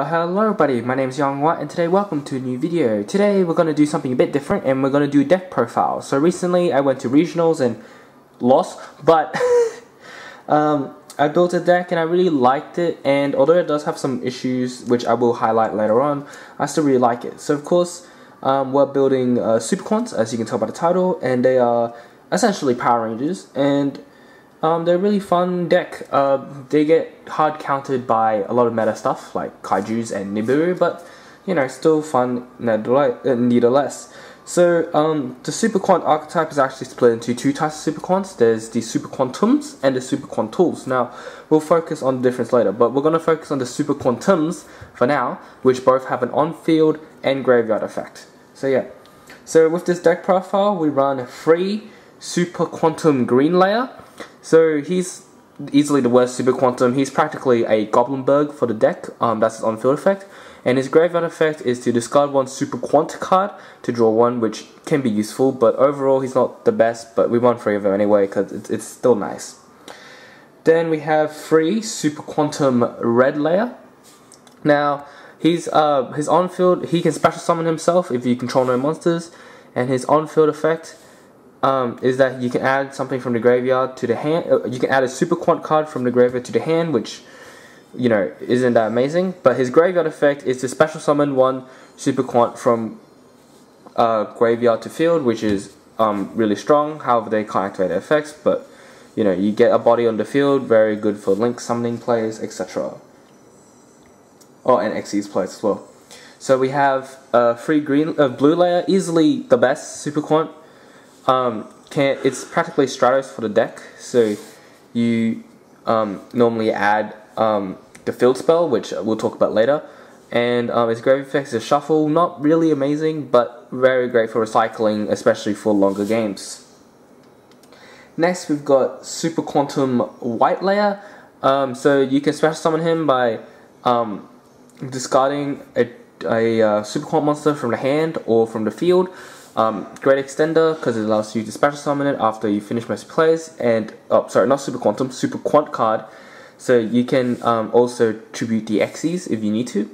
Hello everybody, my name is Yugioh and today welcome to a new video. Today we're going to do something a bit different and we're going to do deck profile. So recently I went to regionals and lost, but I built a deck and I really liked it, and although it does have some issues which I will highlight later on, I still really like it. So of course we're building Super Quants, as you can tell by the title, and they are essentially Power Rangers, and they're a really fun deck. They get hard countered by a lot of meta stuff like Kaijus and Nibiru, but you know, still fun nevertheless. So the Super Quant archetype is actually split into two types of Super Quants. There's the Super Quantums and the Super Quantools. Now we'll focus on the difference later, but we're going to focus on the Super Quantums for now, which both have an on-field and graveyard effect. So yeah, so with this deck profile we run free Super Quantum Green Layer. So he's easily the worst Super Quantum. He's practically a Goblinberg for the deck. That's his on-field effect. And his graveyard effect is to discard one Super Quant card to draw one, which can be useful, but overall he's not the best, but we want three of them anyway because it's still nice. Then we have free Super Quantum Red Layer. Now, he's his on-field, he can special summon himself if you control no monsters, and his on-field effect is that you can add something from the graveyard to the hand. You can add a Super Quant card from the graveyard to the hand, which, you know, isn't that amazing. But his graveyard effect is to special summon one Super Quant from graveyard to field, which is really strong. However, they can't activate their effects, but you know, you get a body on the field, very good for link summoning plays, etc. Oh, and Xyz plays as well. So we have free blue layer, easily the best Super Quant. It's practically Stratos for the deck, so you normally add the field spell, which we'll talk about later, and its graveyard effect is a shuffle, not really amazing, but very great for recycling, especially for longer games. Next we've got Super Quantum White Layer. So you can special summon him by discarding a Super Quant monster from the hand or from the field. Great extender because it allows you to special summon it after you finish most plays, and sorry, not Super Quantum, Super Quant card. So you can also tribute the Xyz if you need to.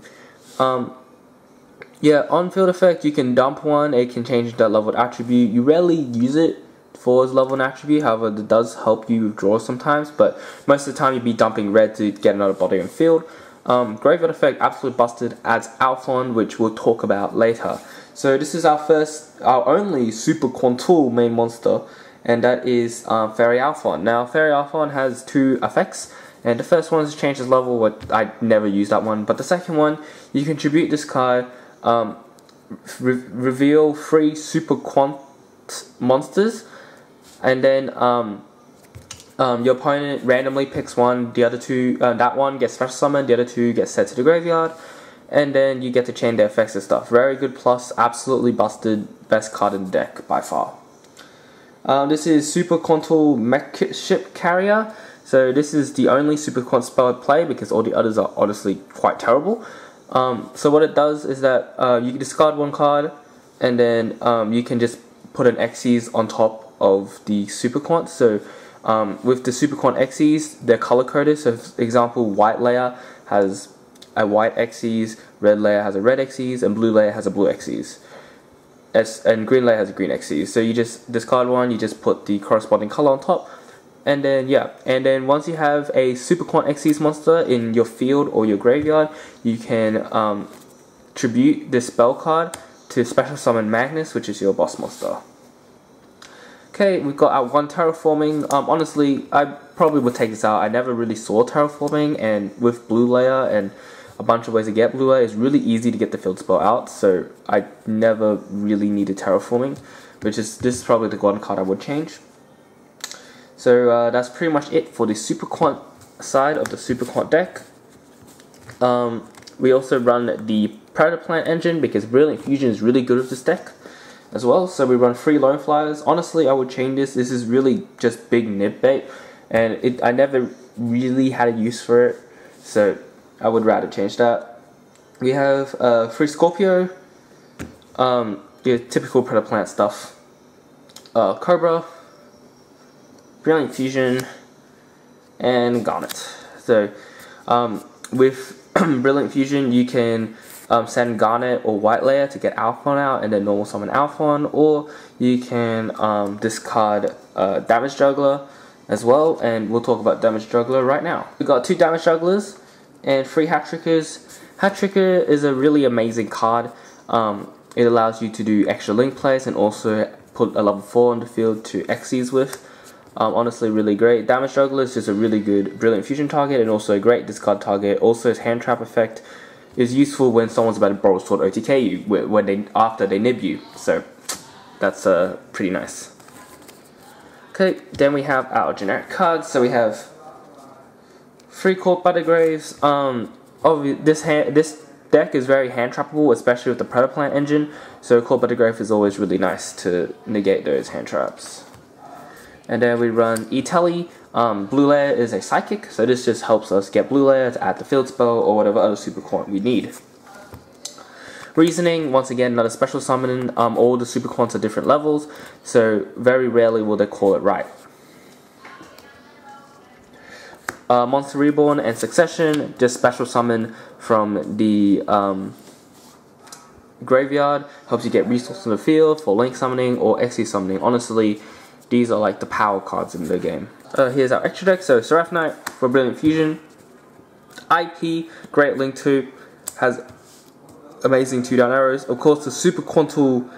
Yeah, on field effect you can dump one. It can change that leveled attribute. You rarely use it for its level and attribute, however it does help you draw sometimes, but most of the time you'd be dumping red to get another body on field. Graveyard effect, absolute busted, adds Alphon, which we'll talk about later. So this is our only Super Quantool main monster, and that is Fairy Alphon. Now Fairy Alphon has two effects, and the first one is change his level, but I never use that one. But the second one, you contribute this card, reveal 3 Super Quant monsters, and then your opponent randomly picks one, the other two, that one gets special summoned, the other two get sent to the graveyard, and then you get to chain their effects and stuff. Very good plus, absolutely busted, best card in the deck by far. This is Super Quantool Mech Ship Carrier. So this is the only Super Quant spell I play because all the others are honestly quite terrible. So what it does is that you can discard one card, and then you can just put an Xyz on top of the Super Quant. So with the Super Quant Xyz, they're color coded. So for example, white layer has a white Xyz, red layer has a red Xyz, and blue layer has a blue Xyz. And green layer has a green Xyz. So you just discard one, you just put the corresponding color on top, and then yeah, and then once you have a Super Quant Xyz monster in your field or your graveyard, you can tribute this spell card to special summon Magnus, which is your boss monster. Okay, we've got our one terraforming. Honestly, I probably would take this out. I never really saw terraforming, and with blue layer and a bunch of ways to get blue layer, it's really easy to get the field spell out, so I never really needed terraforming, this is probably the one card I would change. So that's pretty much it for the Super Quant side of the Super Quant deck. We also run the Predator Plant engine because Brilliant Fusion is really good with this deck as well. So we run 3 Lone Flyers. Honestly, I would change this. This is really just big nib bait, and I never really had a use for it, so I would rather change that. We have 3 Scorpio, your typical Predator Plant stuff, Cobra, Brilliant Fusion, and Garnet. So with Brilliant Fusion, you can send Garnet or White Layer to get Alphon out and then normal summon Alphon, or you can discard Damage Juggler as well, and we'll talk about Damage Juggler right now. We've got 2 Damage Jugglers and 3 Hat Trickers. Hat Tricker is a really amazing card. It allows you to do extra link plays and also put a level 4 on the field to Xyz with. Honestly, really great. Damage Juggler is just a really good Brilliant Fusion target and also a great discard target. Also, his Hand Trap effect is useful when someone's about to Borrow Sword OTK you, after they nib you. So that's pretty nice. Okay, then we have our generic cards. So we have 3 Caught by the Graves. This deck is very hand trappable, especially with the Predator Plant engine. So Caught by the Grave is always really nice to negate those hand traps. And then we run E-Telly. Blue Layer is a Psychic, so this just helps us get Blue Layer to add the field spell or whatever other super quant we need. Reasoning, once again, not a special summon. All the super quants are different levels, so very rarely will they call it right. Monster Reborn and Succession, just special summon from the graveyard, helps you get resources in the field for link summoning or XE summoning. Honestly, these are like the power cards in the game. Here's our extra deck. So Seraph Knight for Brilliant Fusion. IP, great link to, has amazing 2-down arrows. Of course, the Super Quantal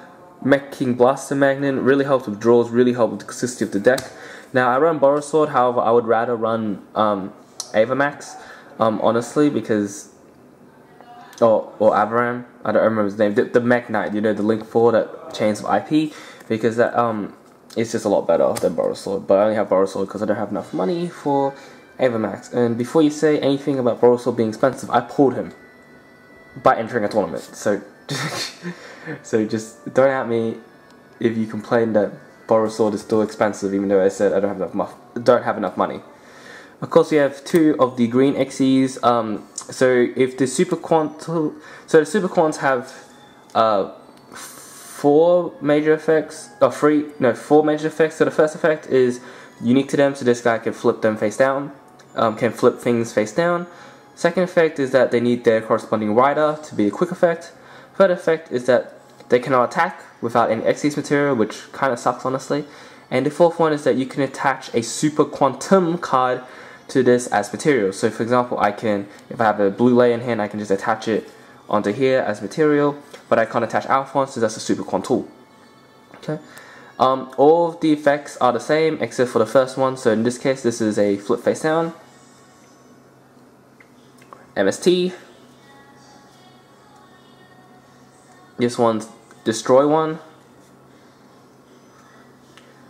Mech King Blaster Magnet really helps with draws, really helps with the consistency of the deck. Now, I run Borrow Sword, however, I would rather run Avamax, honestly, because... or Avaram, I don't remember his name. The Mech Knight, you know, the link 4 that chains of IP, because that it's just a lot better than Borrow Sword. But I only have Borrow Sword because I don't have enough money for Avamax. And before you say anything about Borrow Sword being expensive, I pulled him by entering a tournament. So, so just don't at me if you complain that Borrow Sword is still expensive, even though I said I don't have enough money. Of course, we have 2 of the green XEs. So if the Super Quant, so the Super Quants have 4 major effects, or 4 major effects. So the first effect is unique to them, so this guy can flip them face down, can flip things face down. Second effect is that they need their corresponding rider to be a quick effect. Third effect is that they cannot attack without any Xyz material, which kind of sucks, honestly. And the fourth one is that you can attach a Super Quantum card to this as material. So for example, I can, if I have a blue layer in hand, I can just attach it onto here as material, but I can't attach Alphon, so that's a Super Quantum. Okay. All of the effects are the same except for the first one. So in this case, this is a flip face down, MST. This one's destroy one,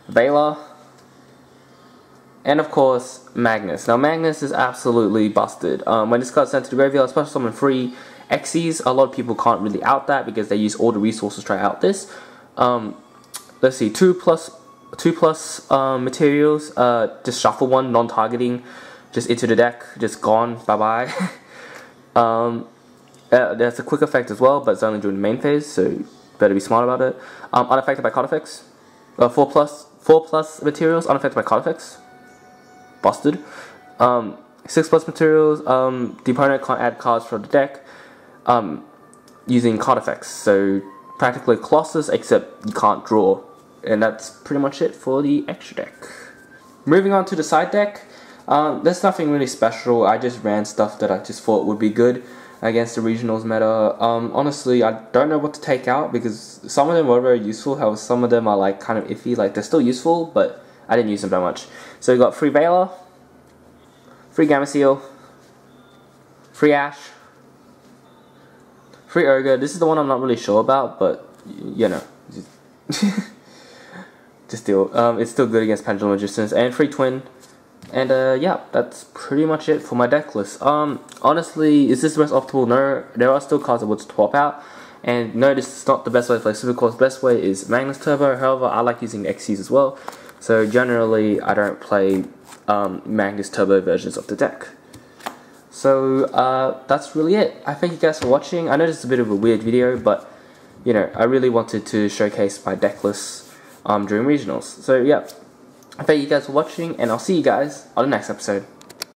Vela, and of course Magnus. Now Magnus is absolutely busted. When this card's sent to the graveyard, special summon 3 Xyz. A lot of people can't really out that because they use all the resources to try out this. Let's see, 2 plus materials. Just shuffle one, non-targeting, just into the deck, just gone, bye bye. There's a quick effect as well, but it's only during the main phase, so better be smart about it. Unaffected by card effects. 4 plus materials, unaffected by card effects. Busted. 6 plus materials, the opponent can't add cards from the deck using card effects. So practically Colossus, except you can't draw. And that's pretty much it for the extra deck. Moving on to the side deck, there's nothing really special. I just ran stuff that I just thought would be good against the regionals meta. Honestly, I don't know what to take out because some of them were very useful, however some of them are like kind of iffy. Like they're still useful, but I didn't use them that much. So we got 3 Vela, 3 Gamma Seal, 3 Ash, 3 Urga. This is the one I'm not really sure about, but you know, just still, it's still good against Pendulum Magicians, and 3 Twin. And yeah, that's pretty much it for my deck list. Honestly, is this the most optimal? No, there are still cards I would swap out. And no, this is not the best way to play Super Quant. The best way is Magnus Turbo. However, I like using the XCs as well. So generally, I don't play Magnus Turbo versions of the deck. So that's really it. I thank you guys for watching. I know this is a bit of a weird video, but you know, I really wanted to showcase my deck list during regionals. So yeah. Thank you guys for watching, and I'll see you guys on the next episode.